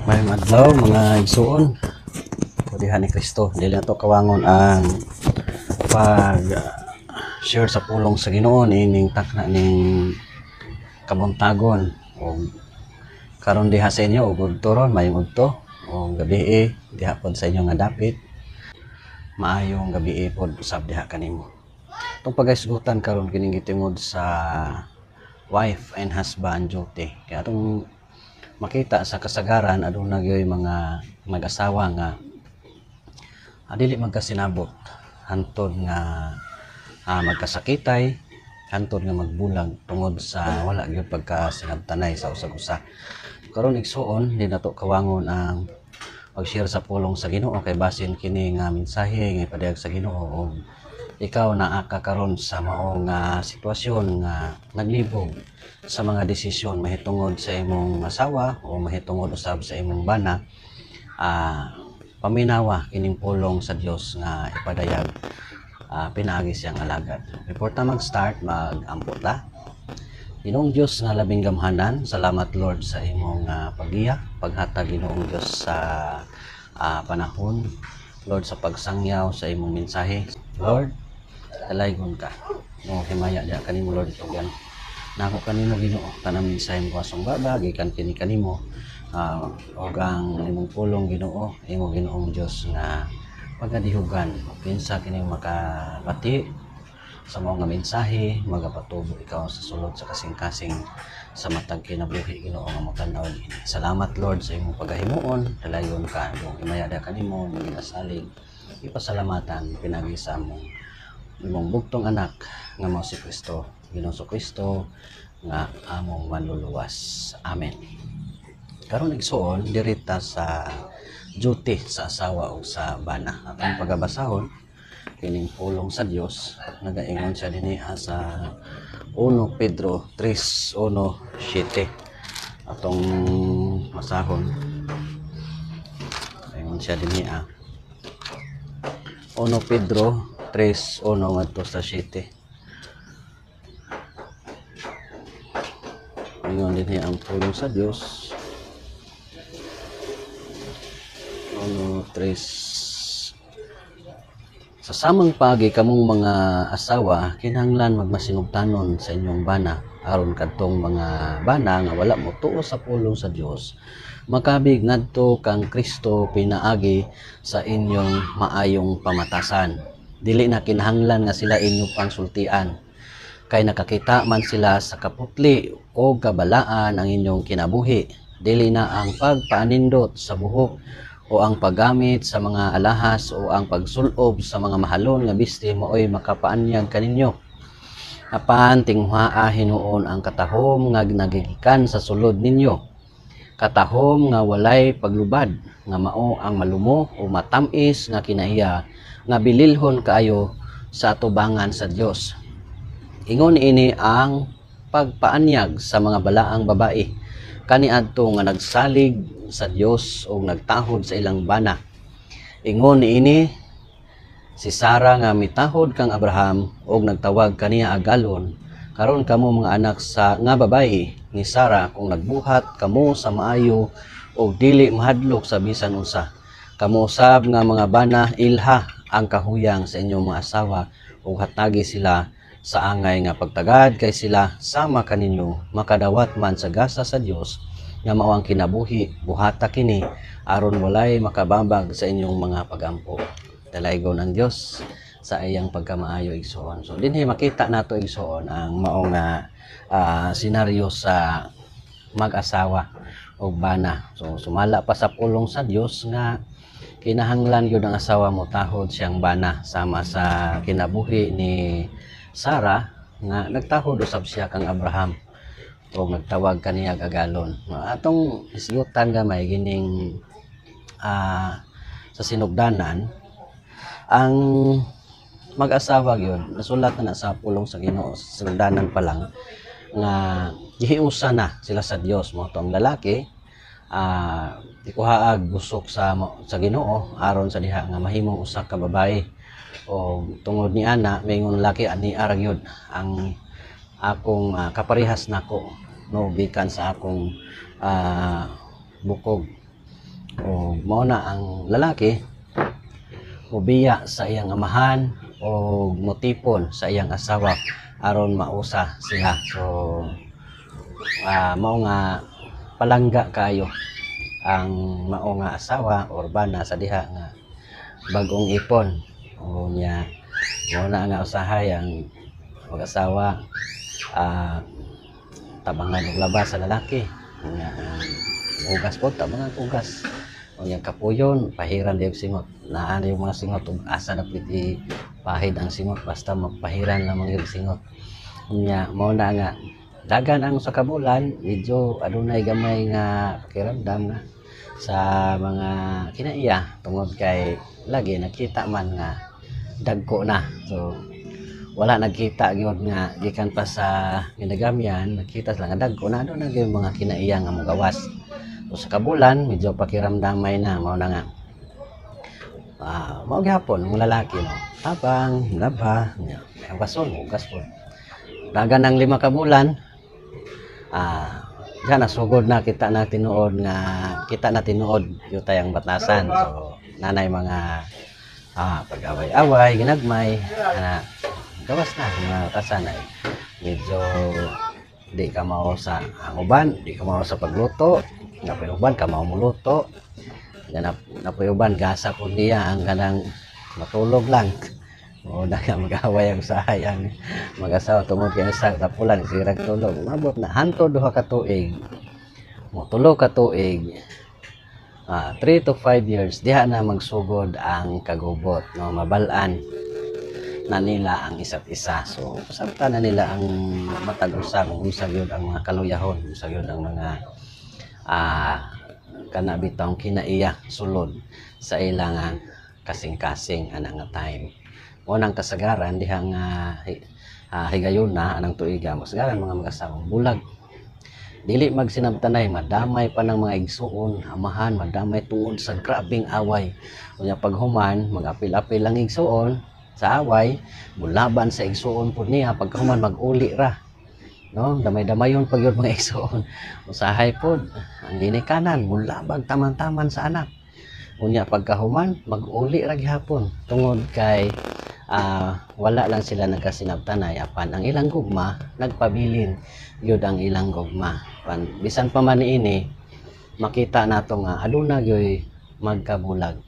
Mayong adlaw mga igsuon. Pudihan ni Kristo. Dili na to kawangon ang pag share sa pulong sa Ginoo ning takna ning kabuntagon o karon diha sa inyo ug turon mayong udto o gabi diha pod sa inyo nga dapit. Maayong gabi pod usab diha kanimo. Itong pagaisgutan karon kining gitingod sa wife and husband duty. Kaya itong makita sa kasagaran aduna gyoy mga mag-asawa nga dili magkasinabot hantod nga magkasakitay, hantod nga magbulag tungod sa wala gyud pagkasinabtanay sa usag-usa. Karon igsuon di nato kawangon ang pag-share sa pulong sa Ginoo kay basin kini nga mensahe nga ipadayag sa Ginoo og ikaw naa ka karon sa maong sitwasyon nga naglibog sa mga desisyon mahitungod sa imong asawa o mahitungod usab sa imong bana. Paminawa kining pulong sa Dios nga ipadayag pinaagi siyang alagad. Before ta mag-start, mag-ampo ta. Ginoong Dios nga labing gamhanan, salamat Lord sa imong pagiya, paghatag Ginoong Dios sa panahon, Lord sa pagsangyaw sa imong mensahe. Lord, dalaygon ka. No himaya dia kanimo Lord itugan. Nako kanimo Ginoo tanang mensahe mo asong baba gikan kini kanimo og ang imong pulong Ginoo, imo Ginoong Dios nga pagadihugan pinsa kini makabati sa mga mensahe magapatubo ikaw sa sulod sa kasing-kasing sa matag kinabuhi Ginoo nga motan-aw ini. Salamat Lord sa imong pagahimuon, dalayon ka ug himaya dia kanimo ning ginasalig ipasalamatan pinagi sa imong bugtong anak nga mao si Kristo, Ginoong Kristo nga among manluluwas. Amen. Karon igsuon dirita sa duty sa asawa o sa bana. Atong pagabasahon kining pulong sa Dios nagaingon siya dinhi sa 1 Pedro 3:1-7. Atong masahon ingon siya dinhi 1 Pedro 3:1-7. Ingon dinhi ang pulong sa Dios 1:3. Sa samang pagi kamong mga asawa kinahanglan magmasinugtanon sa inyong bana aron kadtong mga bana nga wala mo tuo sa pulong sa Dios makabig ngadto kang Kristo pinaagi sa inyong maayong pamatasan. Dili na kinahanglan nga sila inyo pang sultian kay nakakita man sila sa kaputli o kabalaan ang inyong kinabuhi. Dili na ang pagpaanindot sa buhok o ang paggamit sa mga alahas o ang pagsulob sa mga mahalon nga bisti maoy makapaanyag kaninyo. Apan tinguhaa hinuon ang katahom nga nagigikan sa sulod ninyo. Katahom nga walay paglubad nga mao ang malumo o matamis nga kinaiya nga bililhon kaayo sa atubangan sa Dios. Ingon ini ang pagpaanyag sa mga balaang babae kaniadto nga nagsalig sa Dios o nagtahod sa ilang bana. Ingon ini si Sara nga mitahod kang Abraham og nagtawag kaniya agalon. Karon kamo mga anak sa nga babae ni Sara kung nagbuhat kamo sa maayo og dili mahadlok sa bisan unsa. Kamo usab nga mga bana ilha ang kahuyang sa inyong mga asawa ug hatagi sila sa angay nga pagtagad kay sila sama kaninyo makadawat man sa gasa sa Dios nga mao ang kinabuhi buhata kini aron walay makabambag sa inyong mga pagampo. Dalaygon ang Dios sa iyang pagkamaayo igsoon. So dinhi makita nato igsoon ang mao nga senaryo sa mag-asawa o bana. So sumala pa sa pulong sa Dios nga kinahanglan gyud ang asawa mo tahod siyang bana sama sa kinabuhi ni Sara nga nagtahod usab siya kang Abraham o nagtawag kaniya agalon. Atong isgutan gamay gining sa sinugdanan ang mag-asawa gyud nasulat na sa pulong sa Ginoo sa sinugdanan pa lang nga gihiusa na sila sa Dios mo tong lalaki ikuhaag busok sa Ginoo aron sa diha nga mahimong usa ka babae o tungod ni ana mingon laki ani aragyod ang akong kaparehas nako no bikan sa akong bukog O mao na ang lalaki mubiya sa iyang amahan o motipon sa iyang asawa aron mausa sila. So mao nga palangga kayo ang mao nga asawa or bana sa diha nga bagong ipon. O nya mao na nga usahay ang mag-asawa tabangan og labas sa lalaki. Nya ugas po tabangan ugas. O nya kapuyon pahiran di og singot. Naani yung mga singot ug asa na piti pahid ang singot basta magpahiran lamang yung singot. Nya mao na nga dagan ang sa kabulan medyo adunay gamay nga pakiramdam na sa mga kinaiya tungod kay lagi nakita man nga dagko na. So wala nagkita gyud nga gikan pa sa ginagamyan, nakita sila nga dagko na aduna gyud mga kinaiya nga mogawas. So sa kabulan medyo pakiramdamay na mao na nga mao gyapon ang lalaki no. Tapang laba nya bason ugas po. Dagan ng 5 ka bulan diyan nasugod na kita na tinuod nga kita na tinuod yung tayang batasan. So nanay mga pag-away-away ginagmay gawas na mga batasan ay medyo di ka mao sa uban, di ka mao sa pagluto, napayuban ka mao muluto, napayuban gasa ko niya ang ganang matulog lang. O daga mag-away ang usahay ang mag-asawa tungod kay sa tapulan sirag tulog. Mabot na hanto duha ka tuig. Mo 3 ka tuig. 3 to 5 years diha na magsugod ang kagubot no, mabalaan na nila ang isa't isa. So pasabta na nila ang matag-usa kung unsa gyud ang mga kaluyahon, unsa gyud ang mga kana bitong kinaiya sulod sa ilang kasing-kasing anang nga time. Unang kasagaran diha nga higayon na anang tuiga kasagaran mga mag-asawang bulag. Dili magsinabtanay, madamay pa ng mga igsuon, amahan, madamay tuod sa grabing away. Unya paghuman, mag-apil-apil lang igsuon sa away, mulaban sa igsuon pud niya paghuman mag-uli ra. No, damay-damayon pag yun mga igsuon. Usahay pud ang ginikanan, mulabag taman-taman sa anak. Unya pagkahuman, mag-uli ra gihapon tungod kay wala lang sila nagkasinabtanay apan ang ilang gugma nagpabilin gyud ang ilang gugma. Bisan pa man niini makita nato nga aduna gyud magkabulag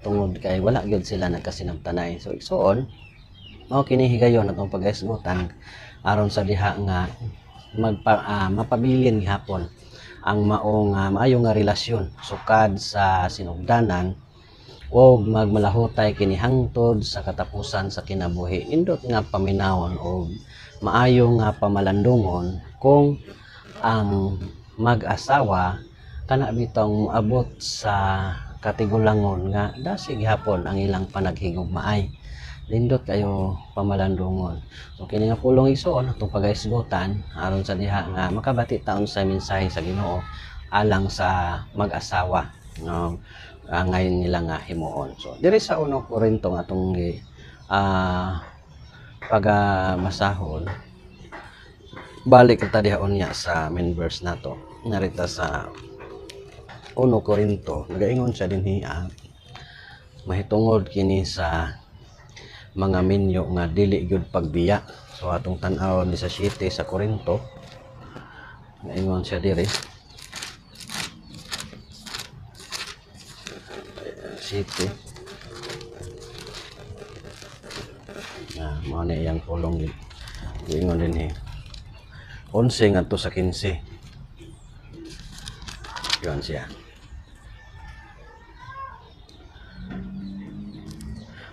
tungod kay wala gyud sila nagkasinabtanay. So igsuon mao kini higayon atong pagahisgutan aron sa diha nga mapabilin gihapon ang maong maayo nga relasyon sukad sa sinugdanan o magmalahutay kini hangtod sa katapusan sa kinabuhi. Indot nga paminawon o maayo nga pamalandungon kung ang mag-asawa kana bitong moabot sa katigulangon nga dasig hapon ang ilang panaghigugmaay. Lindot kayo pamalandungon. So kini nga pulong igsoon atong pagahisgutan aron sa diha nga makabati taon sa mensahe sa Ginoo alang sa mag-asawa no. Ngayon nila nga himuon. So diri sa 1 Korinto nga atong masahon balik ta diha unya sa main verse nato narita sa 1 Korinto nagaingon siya dinhi mahitungod kini sa mga minyo nga dili gyud pagbiya. So atong tan-awon sa 7 sa Korinto nagaingon siya diri City. Mao na iyang pulong ingon din 11 ngadto sa 15. Yan siya.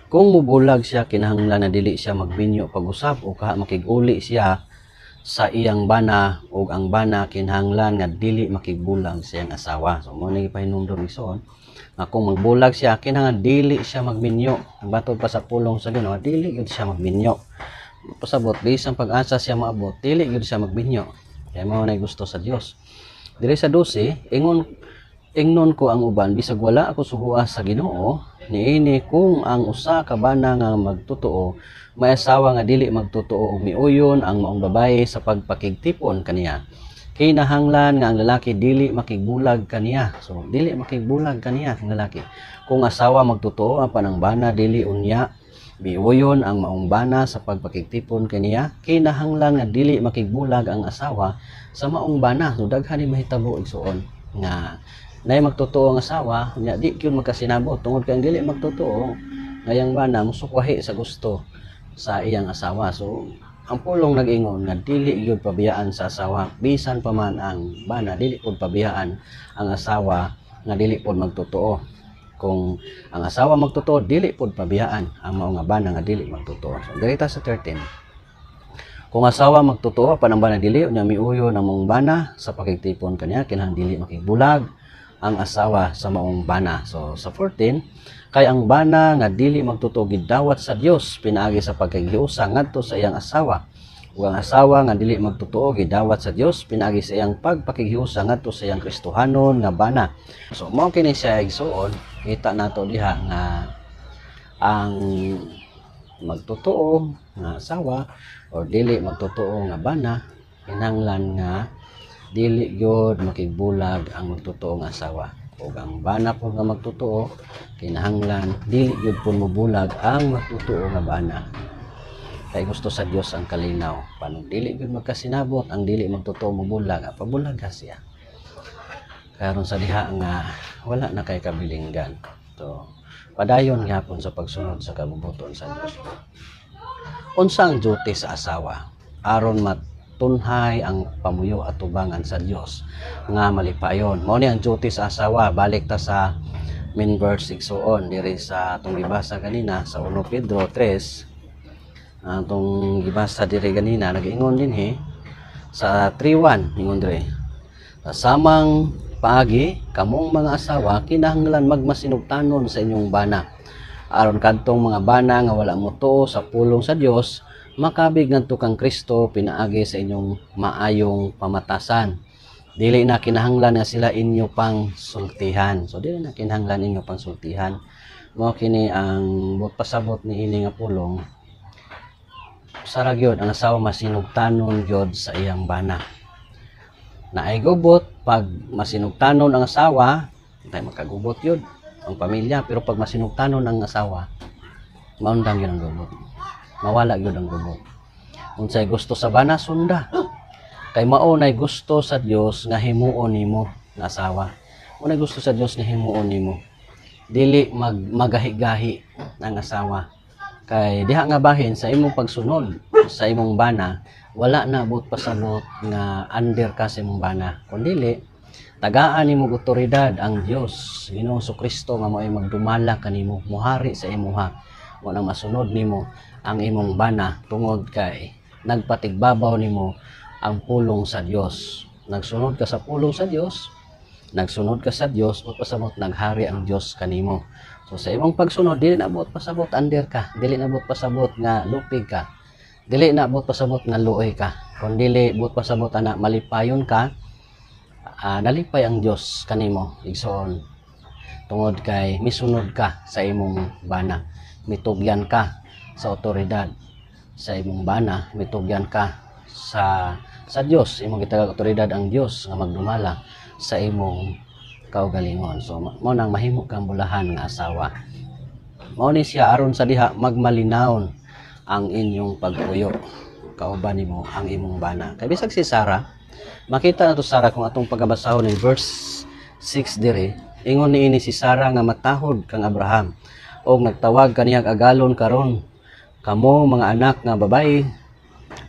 Kung mubulag siya kinahanglan na dili siya magbinyo pag-usap o makiguli siya sa iyang bana o ang bana kinahanglan nga dili makigbulag sa iyang asawa. So mo ni pahinumdom ison kung magbulag siya kinahanglan dili siya magminyo. Batod pa sa pulong sa Ginoo dili gyud siya magminyo. Pasabot bisan pag-asa siya maabot dili gyud siya magminyo. Kaya mao na gusto sa Dios. Diri sa 12 ingnon ko ang uban bisag wala ako suhuas sa Ginoo niini kung ang usa ka bana nga magtotoo may asawa nga dili magtotoo og miuyon ang maong babaye sa pagpakigtipon kaniya Kinahanglan nga ang lalaki dili makigbulag kaniya. So dili makigbulag kaniya ang lalaki. Kung asawa magtotoo ang panangbana dili unya biuyon ang maong bana sa pagpakigtipon kaniya, kinahanglan nga dili makigbulag ang asawa sa maong bana. So daghan ni mahitabo igsuon nga nay magtotoo ang asawa nya di gyud magkasinabot tungod kay dili magtotoo ngayang bana musukwahi sa gusto sa iyang asawa. So ang pulong nag-ingon nga dili gyud pabiyaan sa asawa bisan pa man ang bana dili pud pabiyaan ang asawa nga dili pud magtotoo. Kung ang asawa magtotoo dili pud pabiyaan ang mao nga bana nga dili magtotoo. So direta sa 13. Kung asawa magtotoo panang bana dili unya miuyo ang mong bana sa pakigtipon kaniya kinahanglan dili makigbulag ang asawa sa maong bana. So sa 14, kay ang bana nga dili magtotoo gidawat sa Dios pinaagi sa pagkagiusa ngadto sa iyang asawa. Ug ang asawa nga dili magtotoo gidawat sa Dios pinaagi sa iyang pagpakigiusa ngadto sa iyang Kristohanon nga bana. So mao kini siya igsuon, kita nato diha nga ang magtotoo nga asawa o dili magtotoo nga bana kinahanglan nga dili gyud makigbulag ang magtotoo nga asawa. Ug ang bana po nga magtotoo kinahanglan dili gyud pud mobulag ang magtotoo nga bana. Kay gusto sa Dios ang kalinaw. Paano dili gyud magkasinabot ang dili magtotoo mobulag, pabulag siya. Karon sa diha nga wala na kay kabilinggan. So padayon gyapon sa pagsunod sa kabubuton sa Dios. Unsa ang duty sa asawa aron tunhay ang pamuyo at tubangan sa Dios nga malipayon. Mao ni ang duty sa asawa. Balik ta sa main verse 6 diri sa atong gibasa kanina sa 1 Pedro 3. Atong gibasa diri kanina nag-ingon dinhi sa 3:1 ingon diri. Sa samang paagi kamong mga asawa kinahanglan magmasinugtanon sa inyong bana aron kadtong mga bana nga wala motuo sa pulong sa Dios makabig ngadto kang Kristo pinaagi sa inyong maayong pamatasan. Dili na kinahanglan nga sila inyo pang sultihan. So dili na kinahanglan inyo pang sultihan. Mao kini ang pasabot ni ini nga pulong. Sara gyud ang asawa masinugtanon gyud sa iyang bana. Naay gubot pag masinugtanon ang asawa, tay makagubot gyud ang pamilya, pero pag masinugtanon ang asawa, maundang gyud ang gubot. Mawala gyud ang gubot. Unsay gusto sa bana sunda. Kay mao nay gusto sa Dios nga himuon nimo nga asawa. Unay gusto sa Dios nga himuon nimo. Dili magahi-gahi ang asawa. Kay diha nga bahin sa imong pagsunod sa imong bana, wala na abot pasabot nga under ka sa imong bana. Kundili tagaan nimo otoridad ang Dios, Ginoong Kristo nga mo'y magdumala kanimo, muhari sa imuha. Mo nang masunod nimo ang imong bana tungod kay nagpatigbabaw nimo ang pulong sa Dios. Nagsunod ka sa pulong sa Dios, nagsunod ka sa Dios, pasabot naghari ang Dios kanimo. So sa imong pagsunod dili na abot pasabot under ka, dili na abot pasabot nga lupig ka, dili na abot pasabot nga luoy ka, kun dili abot pasabot ana malipayon ka, nalipay ang Dios kanimo igsoon. Tungod kay misunod ka sa imong bana, mitugyan ka sa otoridad sa imong bana, mitugyan ka sa Dios, imong gitagag otoridad ang Dios nga magdumala sa imong kaugalingon. So mo nang mahimo kang bulahan nga asawa. Mao ni siya aron sa diha magmalinawon ang inyong pagpuyo kauban nimo ang imong bana. Kay bisag si Sarah, makita na to Sarah kung atong pagabasahon ni verse 6 diri, ingon niini si Sarah nga matahod kang Abraham og nagtawag kaniyang agalon karon kamo mga anak nga babae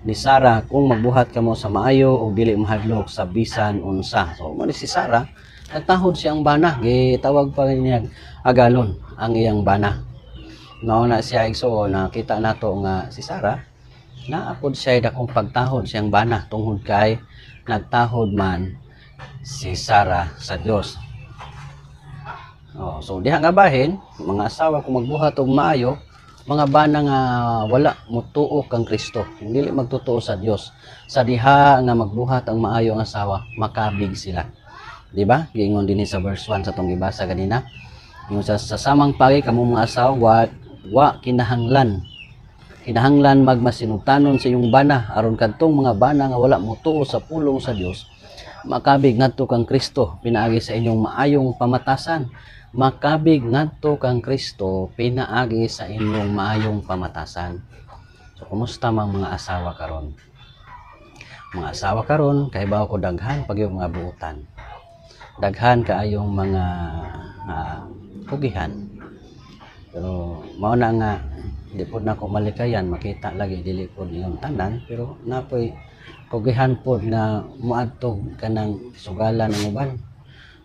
ni Sarah kung magbuhat kamo sa maayo og dili mahadlok sa bisan unsa. So mo ni si Sarah nagtahod siyang bana, gitawag pa niya agalon ang iyang bana. Mao na siya igsuon nakita nato nga si Sarah naapod siya dakong pagtahod siyang bana tungod kay nagtahod man si Sarah sa Dios. So diha nga bahin mga asawa kung magbuhat og maayo, mga bana nga wala motuo kang Kristo, dili magtutuo sa Dios, sa diha nga magbuhat ang maayo ang asawa, makabig sila. Di ba? Giingon din sa verse 1 sa tong gibasa kanina. Yung sa samang pagi kamo mga asawa, wa kinahanglan magmasinugtanon sa iyong bana aron kadtong mga bana nga wala motuo sa pulong sa Dios Makabig ngadto kang Kristo pinaagi sa inyong maayong pamatasan. Makabig ngadto kang Kristo pinaagi sa inyong maayong pamatasan. So kumusta mang mga asawa karon? Mga asawa karon kahibaw ko daghan pag yung mga buutan. Daghan kaayong mga pugihan. Pero mao na nga di po na ko malikayan makita lagi dili po yung tanan, pero napoy kugihan po na muadtog kanang sugalan ng uban.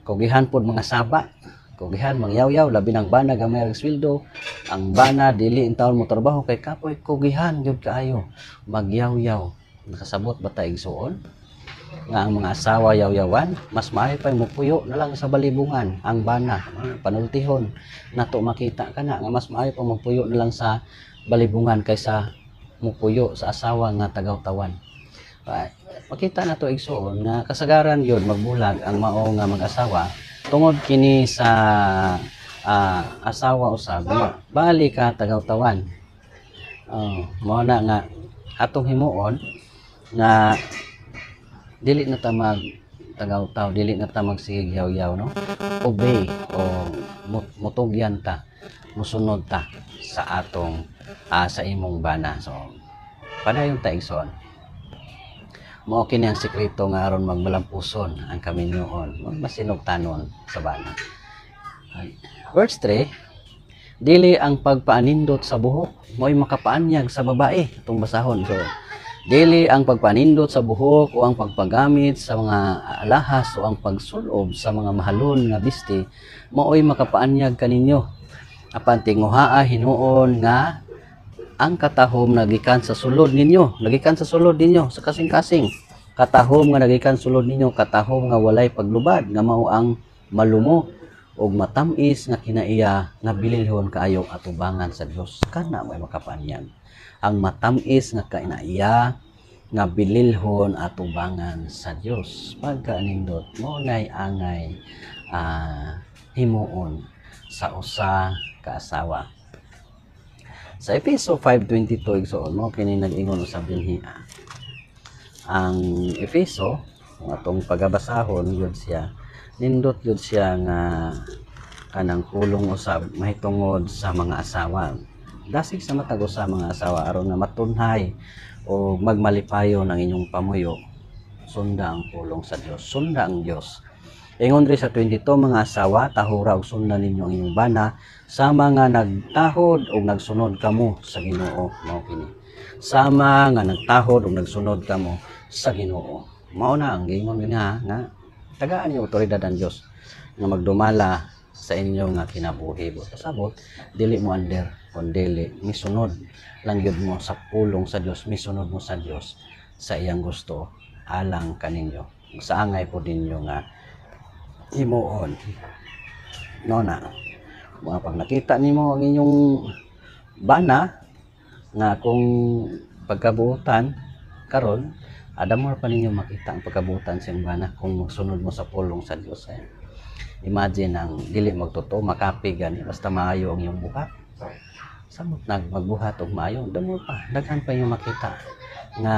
Kugihan po mga saba, kugihan mangyaw-yaw labi ng bana gamay ang sweldo. Ang bana dili in taon mo trabaho kay kapoy kugihan gyud kaayo magyaw-yaw. Nakasabot ba ta igsuon nga ang mga asawa yaw-yawan, mas maayo pa mupuyo na lang sa balibungan ang bana, panultihon nato makita kana nga mas maayo pa mupuyo na lang sa balibungan kaysa mupuyo sa asawa nga tagaw-tawan. Makita na to igsuon nga kasagaran yun magbulag ang mao nga mag-asawa tungod kini sa asawa usab bali ka tagaw-tawan. Mao na nga atong himuon nga dili na ta mag tagaw-taw, dili na ta magsigig yaw-yaw, no? Obey o mutugyan ta, musunod ta sa atong sa imong bana. So padayon ta igsoon. Mao kini ang sekreto nga aron magmalampuson ang kaminyoon, magmasinugtanon sa bana. Verse 3, dili ang pagpaanindot sa buhok mo'y makapaanyag sa babae. Itong basahon. So dili ang pagpanindot sa buhok o ang pagpagamit sa mga alahas o ang pagsulob sa mga mahalon nga bisti mao'y makapaanyag kaninyo. Apan tinguhaa hinuon nga ang katahom nagikan sa sulod ninyo, nagikan sa sulod ninyo sa kasing-kasing. Katahom nga nagikan sulod ninyo, katahom nga walay paglubad nga mao ang malumo og matamis nga kinaiya nga bililhon kaayo atubangan sa Dios. Kana may makapaanyag ang matamis nga kinaiya nga bililhon atubangan sa Dios. Pagkaanindot mo nay angay himuon sa usa ka asawa. Sa Efeso 5:22 igsoon mo kini nag-ingon usab dinhi. Ang Efeso atong pagabasahon yun siya nindot yun siya nga kanang pulong usab mahitungod sa mga asawa. Dasig sa matag sa mga asawa aron nga matunhay o magmalipayo ng inyong pamuyo. Sunda ang pulong sa Dios, sunda ang Dios. Ingon ri sa 22, mga asawa tahura og sundan ninyo ang inyong bana sama nga nagtahod og nagsunod kamo sa Ginoo. Mao kini. Sama nga nagtahod og nagsunod kamo sa Ginoo. Mao na ang gingon nga tagaan niyo otoridad ang Dios nga magdumala sa inyo nga kinabuhi. Pasabot dili mo under kundi misunod lang gyud mo sa pulong sa Dios, misunod mo sa Dios sa iyang gusto alang kaninyo. Sa angay po ninyo nga himuon. No na. Mga pag nakita nimo ang inyong bana nga kung pagkabuutan karon adamor pa ninyo makita ang pagkabuutan sa inyong bana kung magsunod mo sa pulong sa Dios. Imagine ang dili magtotoo makapig gani basta maayo ang iyong buhat. Samot magbuhat og maayo damo pa daghan pa yung makita nga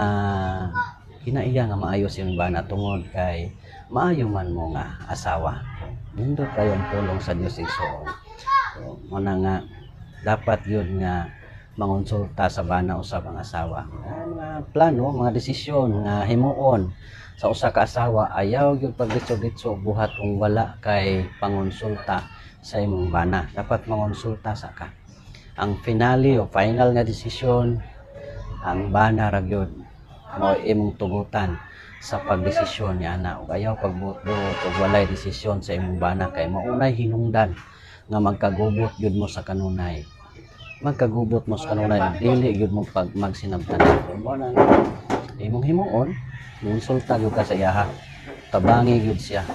kinaiya nga maayo sa imong bana tungod kay maayo man mo nga asawa. Nindot kayo ang pulong sa Dios igsoon. So muna nga dapat yun nga mangonsulta sa bana usab ang asawa. Mga plano, mga desisyon nga himuon sa usa ka asawa ayaw gyud pagditso-ditso buhat kung wala kay pangonsulta sa imong bana. Dapat mangonsulta sa ka. Ang finale o final nga desisyon ang bana ra gyud mao imong tugutan sa pagdesisyon ni ana. Ug ayaw pagbuot-buot ug walay desisyon sa imong bana kay maunay hinungdan nga magkagubot gyud mo sa kanunay. Magkagubot mo sa kanunay dili gyud mo pag magsinabtan. Mao na imong himuon, monsulta gyud ka sa iyaha. Tabangi gyud siya.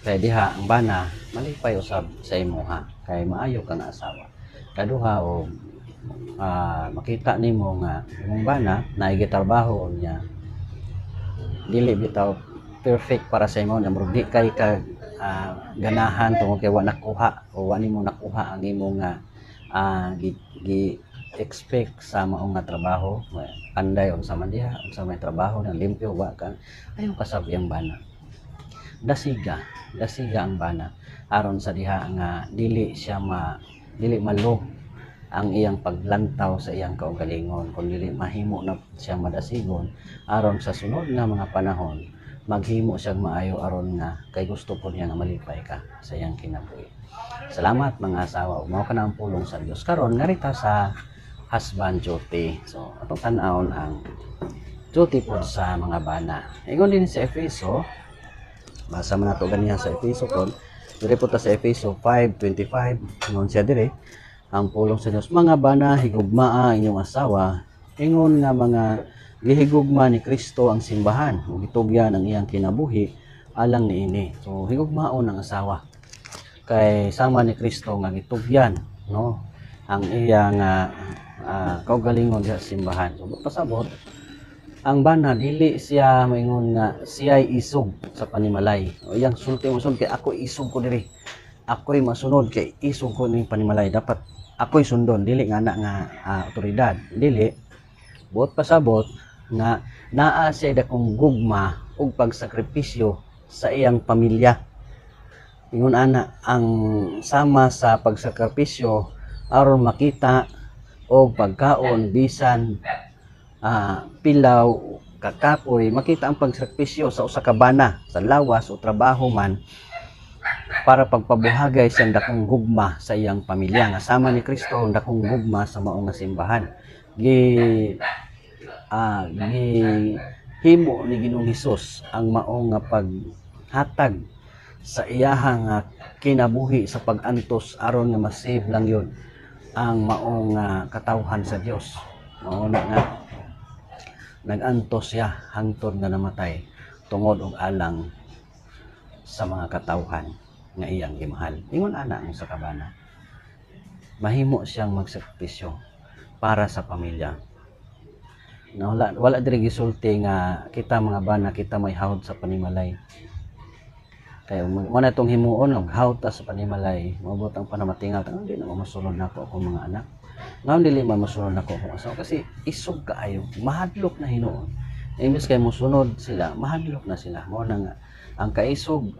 Kay diha ang bana malipay usab sa imuha kay maayo ka nga asawa. Kaduha o makita nimo nga imong bana naay gitrabaho niya dili bitaw perfect para sa imo, murag di kay ka ganahan tungod kay wa nakuha o wa nimo nakuha ang imong gi expect sa maong nga trabaho. Anday unsa man diha, unsa may trabaho nang limpyo wa ka ayo kasab iyang bana. dasiga ang bana aron sa diha nga dili malo ang iyang paglantaw sa iyang kaugalingon, kung dili mahimo na siya madasigon aron sa sunod nga mga panahon maghimo siyang maayo aron nga kay gusto po niya nga malipay ka sa iyang kinabuhi. Salamat mga asawa, mao ka na ang pulong sa Dios karon ngarita sa husband duty. So atong tan-awon ang duty po sa mga bana. Ingon din sa Efeso, basa man nato ganiya sa Efeso pod. Dire po ta sa Efeso 5:25, ingon siya dire, ang pulong sa Dios, mga bana higugmaa inyong asawa, ingon nga mga gihigugma ni Kristo ang simbahan, ug gitugyan ang iyang kinabuhi alang niini. So higugmaon ang asawa kay sama ni Kristo nga gitugyan, no, ang iyang kaugalingon sa simbahan. So pasabot ang bana dili siya maingon nga siya ay isog sa panimalay. O iyang sulti mo kay ako isog ko diri. Ako'y masunod kay isog ko ning panimalay. Dapat ako'y sundon, dili nga otoridad. Dili buot pasabot nga naa siya dakong gugma ug pagsakripisyo sa iyang pamilya. Ingon ana ang sama sa pagsakripisyo aron makita og pagkaon bisan pilaw, kakapoy, makita ang pagsakripisyo sa usa ka bana sa lawas o trabaho man para pagpabuhagay siyang dakong gugma sa iyang pamilya. Nga sama ni Kristo ang dakong gugma sa maong nga simbahan. Himo ni Ginoong Hesus ang maong nga paghatag sa iyahang kinabuhi sa pag-antos aron nga ma-save lang yun ang maong katawhan sa Dios. Mao na nga nag-antos siya hangtod nga namatay tungod og alang sa mga katawhan nga iyang gimahal. Ingon ana ang sa kabana, mahimo siyang magsakripisyo para sa pamilya. Na wala diri gisulti nga kita mga bana kita may hawd sa panimalay. Kay mo na tong himuon og hawd ta sa panimalay, maabot ang panamatingal tang di na masunod nako akong mga anak. Ngayon dili man mosunod nako akong asawa kasi isog kaayo, mahadlok na hinuon. Imbes kay mosunod sila, mahadlok na sila. Mo na nga ang kaisog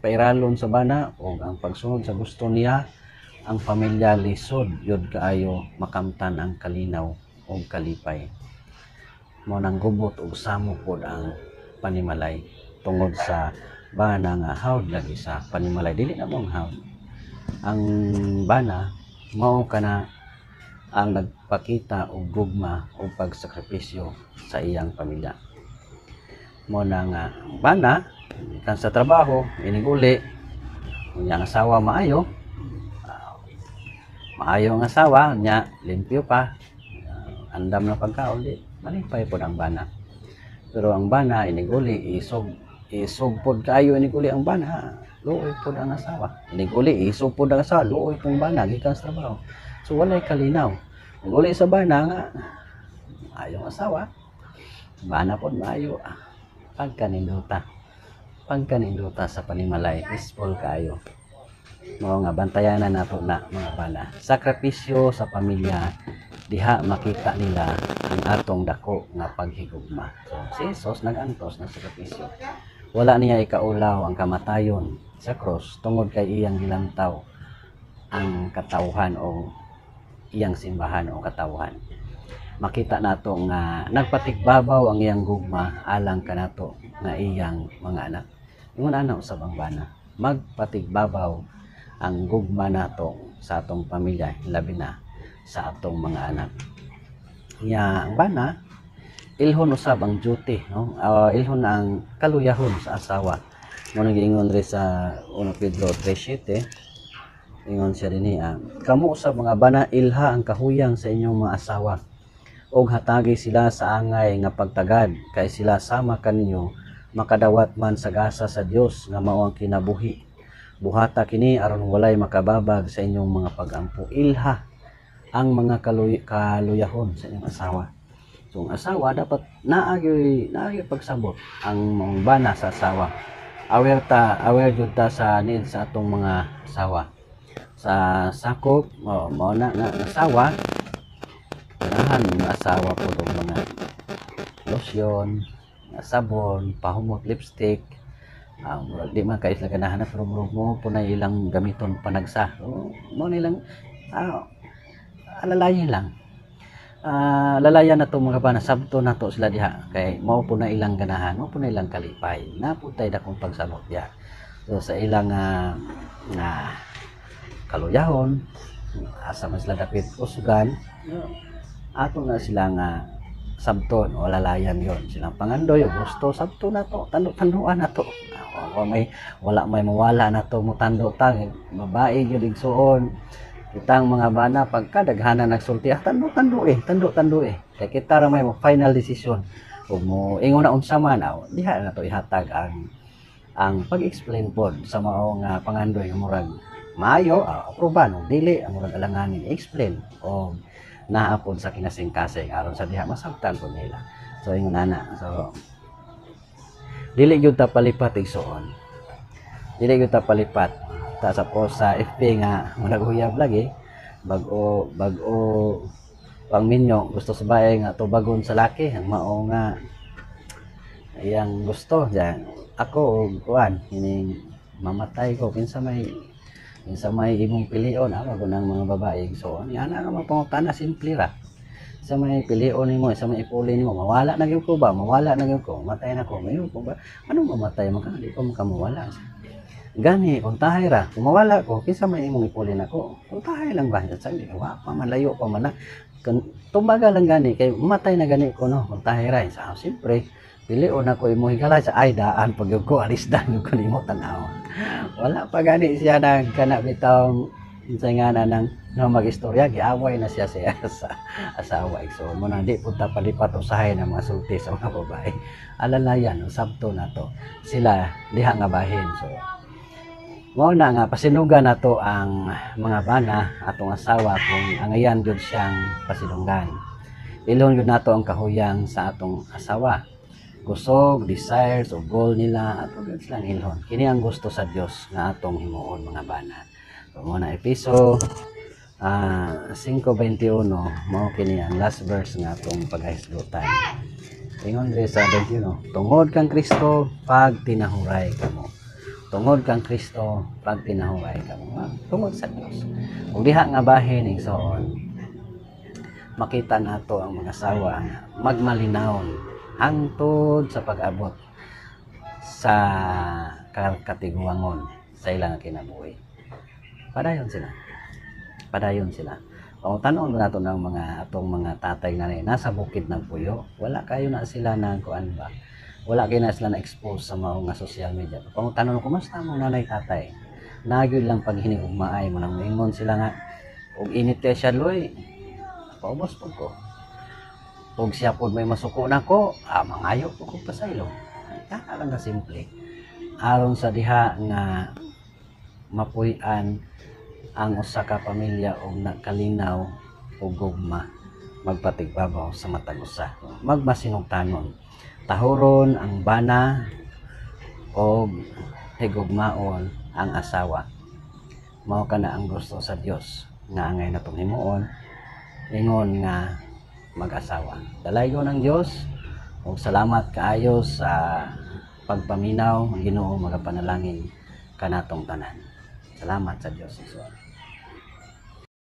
pairalon sa bana o ang pagsunod sa gusto niya, ang pamilya lisod yod kaayo makamtan ang kalinaw o kalipay. Mo nang gubot og samo pod ang panimalay tungod sa bana nga hawd lagi sa panimalay, dili na mong hawd. Ang bana mao kana ang nagpakita og gugma o pagsakripisyo sa iyang pamilya. Mo na nga bana kan sa trabaho iniguli ang asawa maayo ang asawa nya limpyo pa, andam na pagkaon, di malipay pod ang bana. Pero ang bana iniguli isog pod kayo, iniguli ang bana luoy pod ang asawa, iniguli isog pod ang asawa luoy pong bana gikan sa trabaho. So walay kalinaw. Uli sa bana nga ayong asawa, bana pod maayo pagkaninduta sa panimalay, peaceful kayo. Mao nga bantayanan nato na mga bana. Sakripisyo sa pamilya, diha makita nila ang atong dako nga paghigugma. So si Jesus nag-antos ng sakripisyo. Wala niya ikaulaw ang kamatayon sa cross tungod kay iyang gilantaw ang katawhan o iyang simbahan o katawhan. Makita nato nga nagpatigbabaw ang iyang gugma alang kanato nga iyang mga anak. Ingon ana usab ang bana, magpatigbabaw ang gugma nato sa atong pamilya, labi na sa atong mga anak. Ang bana ilhon usab ang duty, no? Ilhon ang kaluyahon sa asawa. Mo nang giingon ri sa 1 Pedro 3:7, ingon siya dinhi, kamo usab mga bana ilha ang kahuyang sa inyong mga asawa og hatagi sila sa angay nga pagtagad kay sila sama kaninyo makadawat man sa gasa sa Dios nga mao ang kinabuhi. Buhata kini aron walay makababag sa inyong mga pag-ampo. Ilha ang mga kaluyahon sa inyong asawa. So ang asawa dapat naagyoy pagsabot ang mga bana sa asawa. Aware jud ta sa need sa atong mga asawa. Sa sakop mao na nga asawa, ganahan ng asawa po ng mga lotion, sabon, pahumot, lipstick, Murag di man kay sila ganahan pero mo po na ilang gamiton panagsa. So, mo nilang alalayan lang. Lalayan na to mga bana, sabto na to sila diha kay mao po na ilang ganahan, mao po na ilang kalipay, naputay dakong pagsamot diha. So sa ilang nga kaluyahon, asa man sila dapit usugan, ato na sila nga sabton o lalayan yon, silang pangandoy gusto sabto na to, tando-tanduan na to. Wala may mawala na to mo tando tang babae gyud igsuon. Kitang mga bana pagka daghanan nagsulti tando kay kita ra may final decision ug mo ingon na unsa man diha na to ihatag ang pag-explain pod sa mao nga pangandoy nga murag maayo aproban ug dili ang murag alanganin explain o naapod sa kinasing-kasing aron sa diha masabtan pod nila. So ingon ana, so dili gyud ta palipat igsuon, dili gyud ta palipat sa post sa FB nga managuyab lagi bago pang minyo gusto sa bahay nga tubagon sa laki ang mao nga iyang gusto diyan ako og kuan ini mamatay ko kinsa may imong pilion bago ng mga babae so ana nga mapangutana simple ra sa may pilion nimo sa may ipuli nimo mawala na gyud ko ba mawala na gyud ko matay na ko mayo ko ba anong mamatay man ka di ko makamawala gani untahay ra kumawala ko kinsa may imong ipuli nako untahay lang ba sa di wa pa man layo pa man tumbaga lang gani kay matay na gani ko no untahay ra sa siyempre pilion ako imong higala sa ay daan pag ko alis dan ko nimo tan-aw wala pa gani siya nang kana bitaw unsay ngana nang magistorya giaway na siya sa asawa so mo na di punta palipat usahay ng mga sulti sa mga babae alalayan sabto na to sila diha nga bahin so mao na nga pasinugan nato ang mga bana atong asawa kung angayan gyud siyang pasinunggan. Ilon gyud nato ang kahuyang sa atong asawa. Kusog, desires o goal nila ato gyud silang ilhon. Kini ang gusto sa Dios nga atong himuon mga bana. So mo na episo 5:21 mao kini ang last verse nga atong paghisgutan. Ingon diri sa 21, tungod kang Kristo pag tinahuray kamo. Tungod kang Kristo pag tinahuray kamo. Tungod sa Dios. Kung diha nga bahin igsoon, makita nato ang mga asawa magmalinaw hangtod sa pag-abot sa katiguangon sa ilang kinabuhi. Padayon sila. Pangutanon nato ng mga atong mga tatay na nasa bukid ng puyo, wala kayo na sila ng kuan ba? Wala kayo na sila na-expose sa mga nga social media. Pangutanon ko, kumusta mo nanay tatay? Nagyod lang paghinig ug maay mo nang ingon sila nga ug init kay siya loy. Paubos po ko. Ug siya pod may masuko na ko, mangayo po ko pasaylo. Kana lang ka simple. Aron sa diha nga mapuy-an ang usa ka pamilya og nakalinaw ug gugma magpatigbabaw sa matag usa. Magmasinugtanon. Tahuron ang bana o higugmaon ang asawa. Mao kana ang gusto sa Dios nga angay natong himuon ingon nga mag-asawa. Dalaygon ang Dios ug salamat kaayo sa pagpaminaw Ginoo magapanalangin kanatong tanan. Salamat sa Dios.